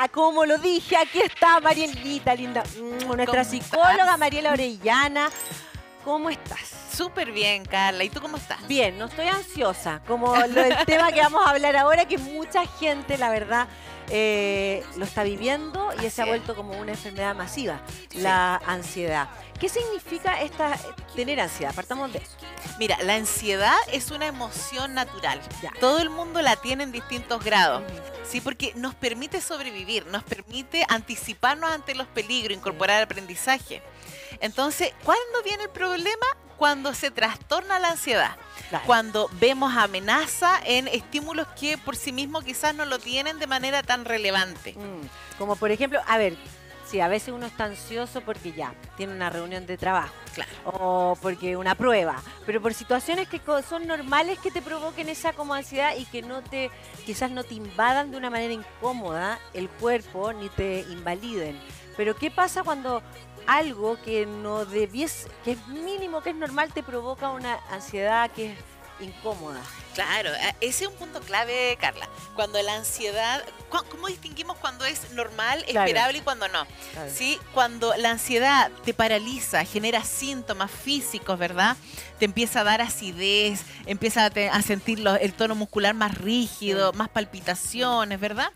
como lo dije, aquí está Marielita, linda, nuestra psicóloga Mariela Orellana. ¿Cómo estás? Súper bien, Carla. ¿Y tú cómo estás? Bien, no estoy ansiosa, como el tema que vamos a hablar ahora, que mucha gente, la verdad, lo está viviendo y se ha vuelto como una enfermedad masiva, la ansiedad. ¿Qué significa tener ansiedad? Partamos de eso. Mira, la ansiedad es una emoción natural. Todo el mundo la tiene en distintos grados. Sí, porque nos permite sobrevivir, nos permite anticiparnos ante los peligros, incorporar aprendizaje. Entonces, ¿cuándo viene el problema? Cuando se trastorna la ansiedad. Claro. Cuando vemos amenaza en estímulos que por sí mismos quizás no lo tienen de manera tan relevante. Como por ejemplo, a ver, sí, a veces uno está ansioso porque ya tiene una reunión de trabajo. Claro. O porque una prueba. Pero por situaciones que son normales que te provoquen esa como ansiedad y que quizás no te invadan de una manera incómoda el cuerpo ni te invaliden. Pero ¿qué pasa cuando algo que no debiese, que es mínimo, que es normal, te provoca una ansiedad que es incómoda? Claro, ese es un punto clave, Carla. Cuando la ansiedad, ¿cómo distinguimos cuando es normal, esperable y cuando no? Claro. ¿Sí? Cuando la ansiedad te paraliza, genera síntomas físicos, ¿verdad? Te empieza a dar acidez, empieza a sentir el tono muscular más rígido, más palpitaciones, ¿verdad?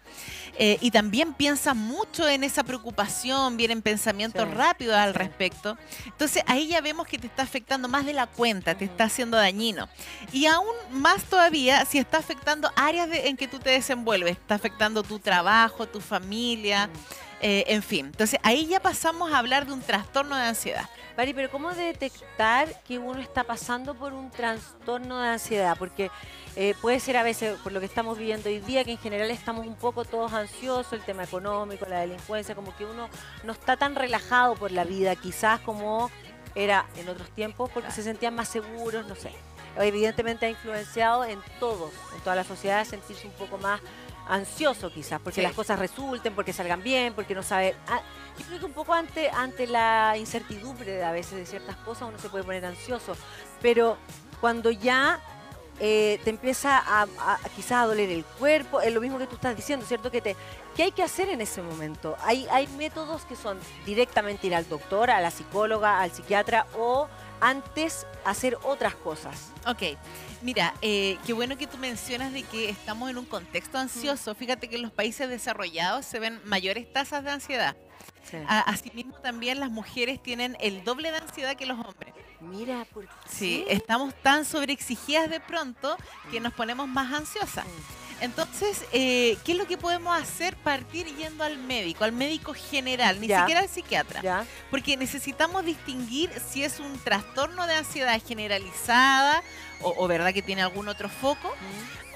Y también piensas mucho en esa preocupación, vienen pensamientos rápidos al respecto. Entonces ahí ya vemos que te está afectando más de la cuenta, te está haciendo dañino. Y aún más todavía si está afectando áreas en que tú te desenvuelves, está afectando tu trabajo, tu familia, en fin. Entonces ahí ya pasamos a hablar de un trastorno de ansiedad. Mari, pero ¿cómo detectar que uno está pasando por un trastorno de ansiedad? Porque puede ser a veces, por lo que estamos viviendo hoy día, que en general estamos un poco todos ansiosos, el tema económico, la delincuencia, como que uno no está tan relajado por la vida, quizás como era en otros tiempos, porque se sentían más seguros, no sé. Evidentemente ha influenciado en toda la sociedad, a sentirse un poco más ansioso quizás, porque las cosas resulten, porque salgan bien, porque no sabe. Yo creo que un poco ante la incertidumbre a veces de ciertas cosas uno se puede poner ansioso, pero cuando ya te empieza quizás a doler el cuerpo, es lo mismo que tú estás diciendo, ¿cierto? ¿Qué hay que hacer en ese momento? Hay métodos que son directamente ir al doctor, a la psicóloga, al psiquiatra, o antes hacer otras cosas. Ok, mira, qué bueno que tú mencionas de que estamos en un contexto ansioso. Fíjate que en los países desarrollados se ven mayores tasas de ansiedad. Sí. Asimismo, también las mujeres tienen el doble de ansiedad que los hombres. Mira, ¿por qué? Sí, estamos tan sobreexigidas de pronto que nos ponemos más ansiosas. Entonces, ¿qué es lo que podemos hacer? Partir yendo al médico general, ni siquiera al psiquiatra. Porque necesitamos distinguir si es un trastorno de ansiedad generalizada o verdad que tiene algún otro foco,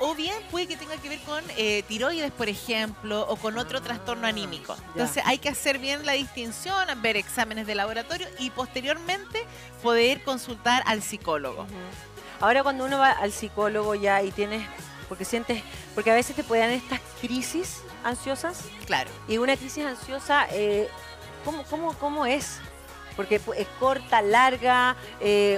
o bien puede que tenga que ver con tiroides, por ejemplo, o con otro trastorno anímico. Entonces hay que hacer bien la distinción, ver exámenes de laboratorio y posteriormente poder consultar al psicólogo. Ahora cuando uno va al psicólogo ya y tienes... Porque a veces te pueden dar estas crisis ansiosas. Claro. Y una crisis ansiosa, ¿cómo es? Porque es corta, larga,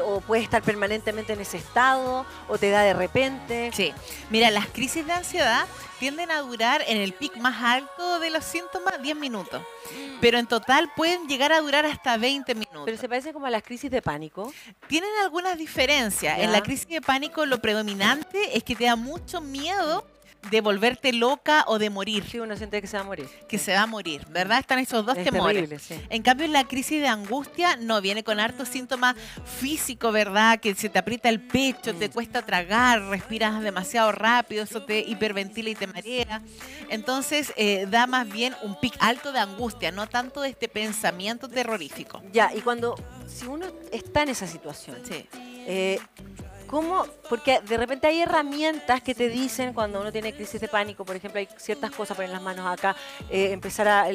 o puede estar permanentemente en ese estado, o te da de repente. Sí. Mira, las crisis de ansiedad tienden a durar en el pic más alto de los síntomas 10 minutos. Pero en total pueden llegar a durar hasta 20 minutos. Pero se parece como a las crisis de pánico. Tienen algunas diferencias. En la crisis de pánico lo predominante es que te da mucho miedo de volverte loca o de morir. Sí, uno siente que se va a morir. Que se va a morir, ¿verdad? Están esos dos temores. Terrible, sí. En cambio, en la crisis de angustia no viene con hartos síntomas físicos, ¿verdad? Que se te aprieta el pecho, te cuesta tragar, respiras demasiado rápido, eso te hiperventila y te marea. Entonces, da más bien un pic alto de angustia, no tanto de este pensamiento terrorífico. Ya, y si uno está en esa situación, ¿cómo? Porque de repente hay herramientas que te dicen cuando uno tiene crisis de pánico, por ejemplo, hay ciertas cosas, poner las manos acá, empezar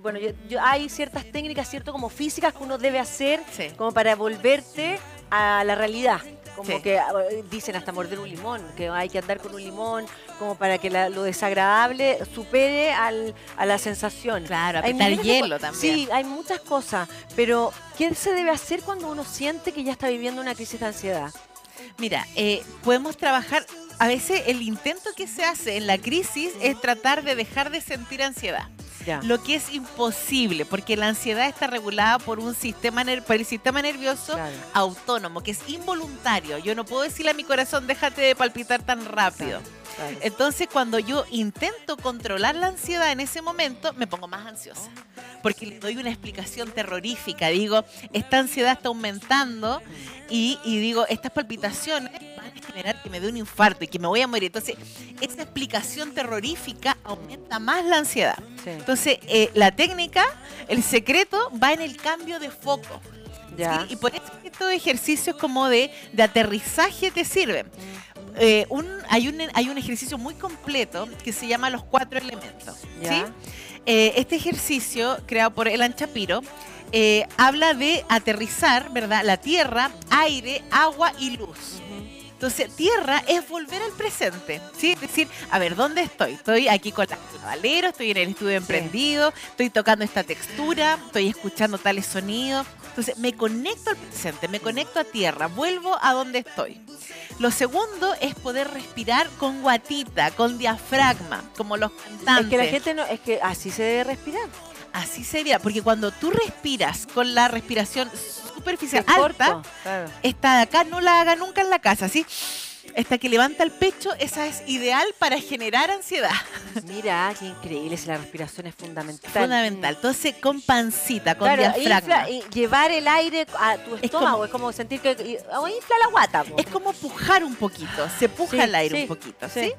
bueno, hay ciertas técnicas, ¿cierto? Como físicas que uno debe hacer como para volverte a la realidad. Como que dicen hasta morder un limón, que hay que andar con un limón, como para que lo desagradable supere a la sensación. Claro, apretar hielo también. Sí, hay muchas cosas, pero ¿qué se debe hacer cuando uno siente que ya está viviendo una crisis de ansiedad? Mira, podemos trabajar, a veces el intento que se hace en la crisis es tratar de dejar de sentir ansiedad. lo que es imposible, porque la ansiedad está regulada por un sistema, por el sistema nervioso autónomo, que es involuntario. Yo no puedo decirle a mi corazón, déjate de palpitar tan rápido. Entonces, cuando yo intento controlar la ansiedad en ese momento, me pongo más ansiosa. Porque le doy una explicación terrorífica. Digo, esta ansiedad está aumentando y digo, estas palpitaciones van a generar que me dé un infarto y que me voy a morir. Entonces, esa explicación terrorífica aumenta más la ansiedad. Sí. Entonces, la técnica, el secreto, va en el cambio de foco. ¿Sí? Y por eso estos ejercicios como de aterrizaje te sirven. Hay un ejercicio muy completo que se llama los 4 elementos. ¿Sí? Este ejercicio, creado por Elan Shapiro, habla de aterrizar, ¿verdad? La tierra, aire, agua y luz. Entonces, tierra es volver al presente, ¿sí? Es decir, a ver, ¿dónde estoy? Estoy aquí con la Valero, estoy en el estudio emprendido, estoy tocando esta textura, estoy escuchando tales sonidos. Entonces, me conecto al presente, me conecto a tierra, vuelvo a donde estoy. Lo segundo es poder respirar con guatita, con diafragma, como los cantantes. Es que la gente no, es que así se debe respirar. Así sería, porque cuando tú respiras con la respiración superficial alta, esta de acá no la haga nunca en la casa, ¿sí? Esta que levanta el pecho, esa es ideal para generar ansiedad. Mira, qué increíble, si la respiración es fundamental. Fundamental. Entonces, con pancita, con diafragma. Y llevar el aire a tu estómago, es como sentir que infla la guata. Es como pujar un poquito, se puja el aire un poquito, ¿sí?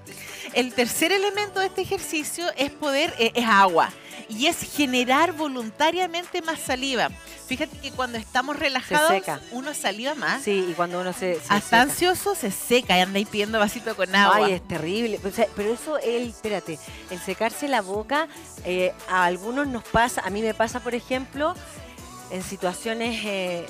El tercer elemento de este ejercicio es es agua. Y es generar voluntariamente más saliva. Fíjate que cuando estamos relajados, uno saliva más. Sí, y cuando uno se hasta ansioso se seca y anda ahí pidiendo vasito con agua. Ay, es terrible. Pero eso, espérate, el secarse la boca, a algunos nos pasa, a mí me pasa, por ejemplo, en situaciones,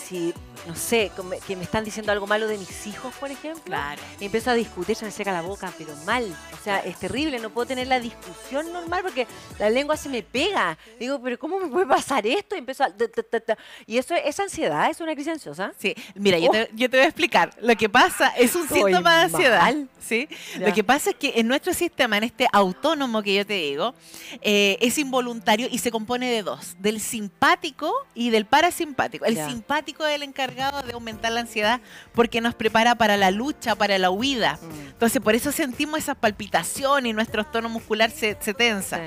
si, no sé, que me están diciendo algo malo de mis hijos, por ejemplo. Claro. Y empiezo a discutir, se me seca la boca, pero mal. O sea, es terrible, no puedo tener la discusión normal porque la lengua se me pega. Digo, pero ¿cómo me puede pasar esto? Y empiezo a... Y eso es ansiedad, es una crisis ansiosa. Sí, mira, yo te voy a explicar. Lo que pasa es un síntoma de ansiedad. ¿Sí? Lo que pasa es que en nuestro sistema, en este autónomo que yo te digo, es involuntario y se compone de dos, del simpático y del parasimpático. El simpático es el encargado de aumentar la ansiedad porque nos prepara para la lucha, para la huida. Entonces, por eso sentimos esas palpitaciones y nuestro tono muscular se tensa.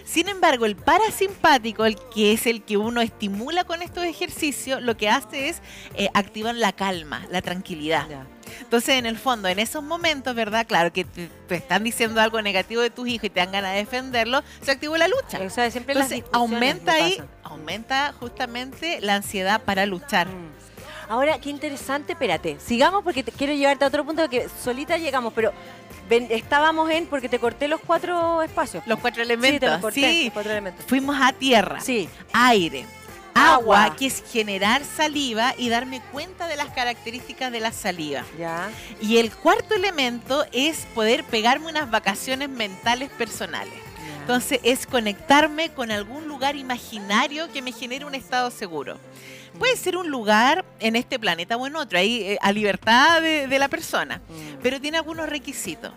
Sin embargo, el parasimpático, el que es el que uno estimula con estos ejercicios, lo que hace es activar la calma, la tranquilidad. Entonces, en el fondo, en esos momentos, ¿verdad? Claro, que te están diciendo algo negativo de tus hijos y te dan ganas de defenderlo, se activó la lucha. O sea, siempre entonces, aumenta justamente la ansiedad para luchar. Ahora, qué interesante, espérate, sigamos porque quiero llevarte a otro punto que solita llegamos, pero estábamos porque te corté los 4 espacios. Los 4 elementos. Sí, te los corté, los 4 elementos. Fuimos a tierra, aire, agua, que es generar saliva y darme cuenta de las características de la saliva. Y el cuarto elemento es poder pegarme unas vacaciones mentales personales. Entonces, es conectarme con algún lugar imaginario que me genere un estado seguro. Puede ser un lugar en este planeta o en otro, ahí a libertad de la persona, pero tiene algunos requisitos.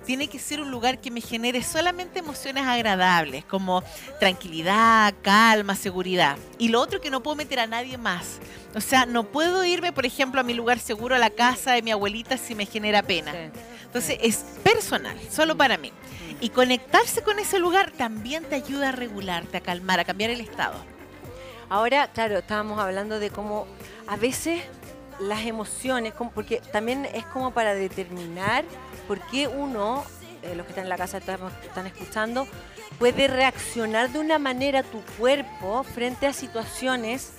Tiene que ser un lugar que me genere solamente emociones agradables, como tranquilidad, calma, seguridad. Y lo otro, que no puedo meter a nadie más. O sea, no puedo irme, por ejemplo, a mi lugar seguro, a la casa de mi abuelita, si me genera pena. Entonces, es personal, solo para mí. Y conectarse con ese lugar también te ayuda a regularte, a calmar, a cambiar el estado. Ahora, claro, estábamos hablando de cómo a veces las emociones, porque también es como para determinar por qué uno, los que están en la casa están escuchando, puede reaccionar de una manera tu cuerpo frente a situaciones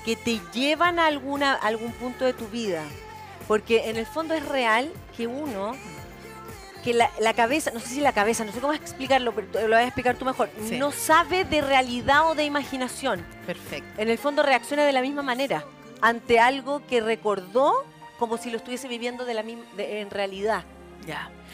que te llevan a algún punto de tu vida. Porque en el fondo es real que uno... que la cabeza, no sé si la cabeza, no sé cómo explicarlo, pero lo vas a explicar tú mejor, no sabe de realidad o de imaginación. Perfecto. En el fondo reacciona de la misma manera ante algo que recordó como si lo estuviese viviendo en realidad.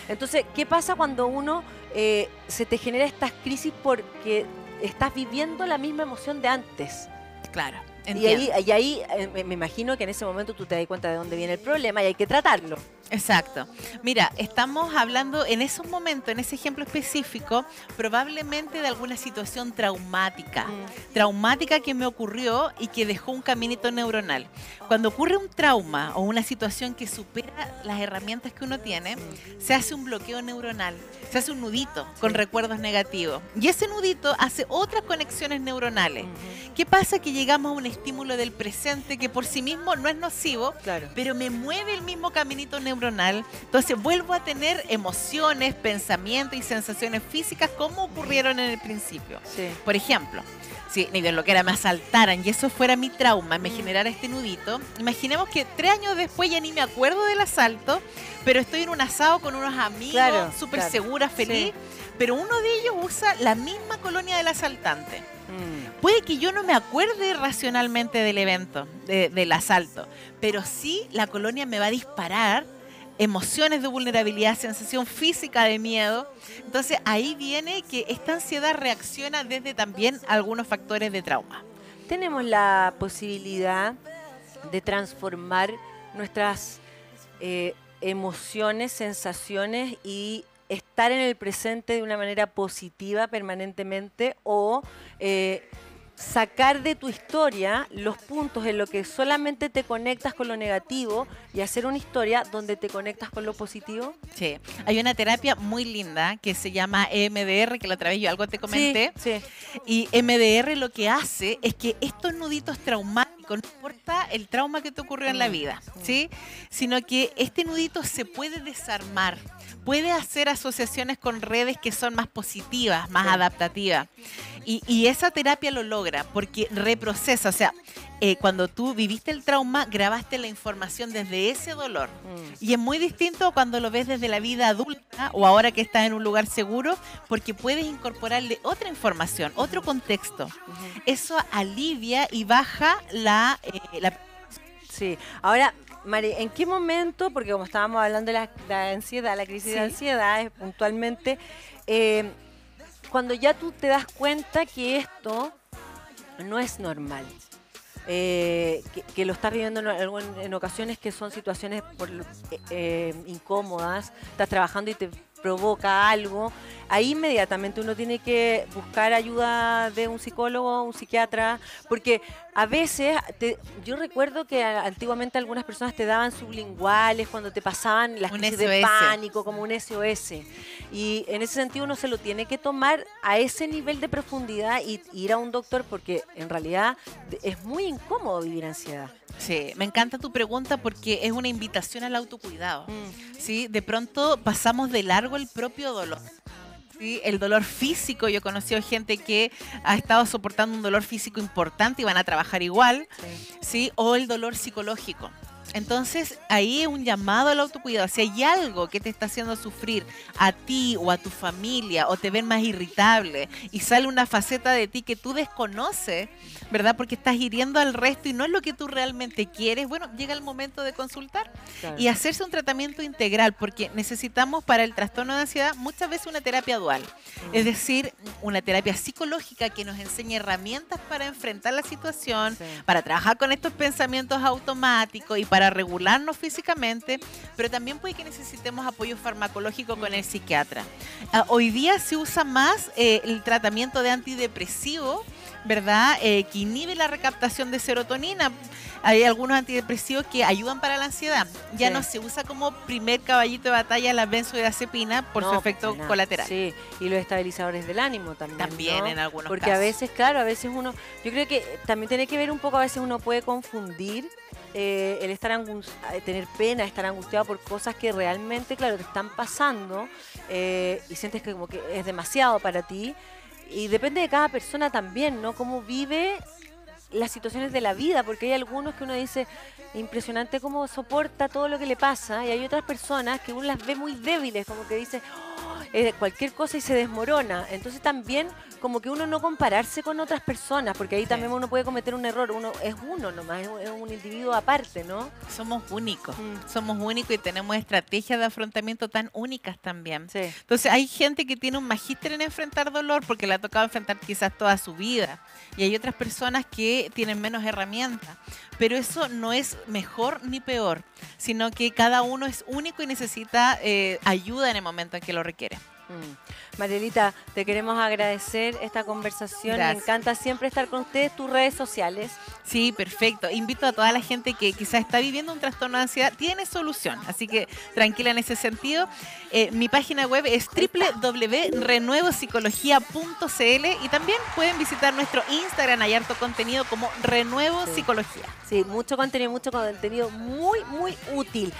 Entonces, ¿qué pasa cuando uno se te genera estas crisis porque estás viviendo la misma emoción de antes? Claro. Y ahí me imagino que en ese momento tú te das cuenta de dónde viene el problema y hay que tratarlo. Exacto. Mira, estamos hablando en esos momentos, en ese ejemplo específico, probablemente de alguna situación traumática. Traumática que me ocurrió y que dejó un caminito neuronal. Cuando ocurre un trauma o una situación que supera las herramientas que uno tiene, se hace un bloqueo neuronal, se hace un nudito con recuerdos negativos. Y ese nudito hace otras conexiones neuronales. ¿Qué pasa? Que llegamos a un estímulo del presente que por sí mismo no es nocivo, pero me mueve el mismo caminito neuronal. Entonces vuelvo a tener emociones, pensamientos y sensaciones físicas como ocurrieron en el principio. Por ejemplo, si ni de lo que era me asaltaran y eso fuera mi trauma, me generara este nudito, imaginemos que 3 años después ya ni me acuerdo del asalto, pero estoy en un asado con unos amigos, súper segura, feliz, pero uno de ellos usa la misma colonia del asaltante. Puede que yo no me acuerde racionalmente del evento, del asalto, pero sí la colonia me va a disparar emociones de vulnerabilidad, sensación física de miedo. Entonces ahí viene que esta ansiedad reacciona desde también algunos factores de trauma. Tenemos la posibilidad de transformar nuestras emociones, sensaciones y estar en el presente de una manera positiva permanentemente o sacar de tu historia los puntos en los que solamente te conectas con lo negativo y hacer una historia donde te conectas con lo positivo. Sí, hay una terapia muy linda que se llama EMDR, que la otra vez yo algo te comenté. Y EMDR lo que hace es que estos nuditos traumáticos, no importa el trauma que te ocurrió en la vida, ¿sí? Sino que este nudito se puede desarmar, puede hacer asociaciones con redes que son más positivas, más adaptativas. Y esa terapia lo logra porque reprocesa, o sea, cuando tú viviste el trauma, grabaste la información desde ese dolor. Y es muy distinto cuando lo ves desde la vida adulta o ahora que estás en un lugar seguro, porque puedes incorporarle otra información, otro contexto. Eso alivia y baja la... Sí, ahora... Mari, ¿en qué momento, porque como estábamos hablando de la ansiedad, la crisis de ansiedad puntualmente, cuando ya tú te das cuenta que esto no es normal, que lo estás viviendo en ocasiones que son situaciones incómodas, estás trabajando y te provoca algo, ahí inmediatamente uno tiene que buscar ayuda de un psicólogo, un psiquiatra, porque a veces, yo recuerdo que antiguamente algunas personas te daban sublinguales cuando te pasaban las crisis de pánico, como un SOS. Y en ese sentido uno se lo tiene que tomar a ese nivel de profundidad y ir a un doctor porque en realidad es muy incómodo vivir ansiedad. Sí, me encanta tu pregunta porque es una invitación al autocuidado. ¿Sí? De pronto pasamos de largo el propio dolor. ¿Sí? El dolor físico, yo he conocido gente que ha estado soportando un dolor físico importante y van a trabajar igual, ¿sí? O el dolor psicológico. Entonces, ahí es un llamado al autocuidado. Si hay algo que te está haciendo sufrir a ti o a tu familia o te ven más irritable y sale una faceta de ti que tú desconoces, ¿verdad? Porque estás hiriendo al resto y no es lo que tú realmente quieres, bueno, llega el momento de consultar y hacerse un tratamiento integral, porque necesitamos para el trastorno de ansiedad muchas veces una terapia dual. Es decir, una terapia psicológica que nos enseñe herramientas para enfrentar la situación, para trabajar con estos pensamientos automáticos y para regularnos físicamente, pero también puede que necesitemos apoyo farmacológico con el psiquiatra. Hoy día se usa más el tratamiento de antidepresivo, ¿verdad? Que inhibe la recaptación de serotonina. Hay algunos antidepresivos que ayudan para la ansiedad. Ya no se usa como primer caballito de batalla la benzodiazepina por su efecto colateral. Sí, y los estabilizadores del ánimo también. También, ¿no? En algunos Porque casos. a veces, claro, a veces uno, yo creo que también tiene que ver un poco, a veces uno puede confundir el estar tener pena, estar angustiado por cosas que realmente, claro, te están pasando y sientes que como que es demasiado para ti. Y depende de cada persona también, ¿no? Cómo vive las situaciones de la vida, porque hay algunos que uno dice, impresionante cómo soporta todo lo que le pasa, y hay otras personas que uno las ve muy débiles, como que dice, cualquier cosa y se desmorona. Entonces también como que uno no compararse con otras personas, porque ahí también uno puede cometer un error. Uno es uno nomás, es un individuo aparte, ¿no? Somos únicos, somos únicos y tenemos estrategias de afrontamiento tan únicas también. Entonces hay gente que tiene un magíster en enfrentar dolor porque le ha tocado enfrentar quizás toda su vida, y hay otras personas que tienen menos herramientas. pero eso no es mejor ni peor, sino que cada uno es único y necesita ayuda en el momento en que lo requiere. Marielita, te queremos agradecer esta conversación. Gracias. Me encanta siempre estar con ustedes. Tus redes sociales. Sí, perfecto. Invito a toda la gente que quizás está viviendo un trastorno de ansiedad. Tiene solución, así que tranquila en ese sentido. Mi página web es www.renuevopsicología.cl y también pueden visitar nuestro Instagram. Hay harto contenido como Renuevo Psicología. Sí, mucho contenido muy, muy útil.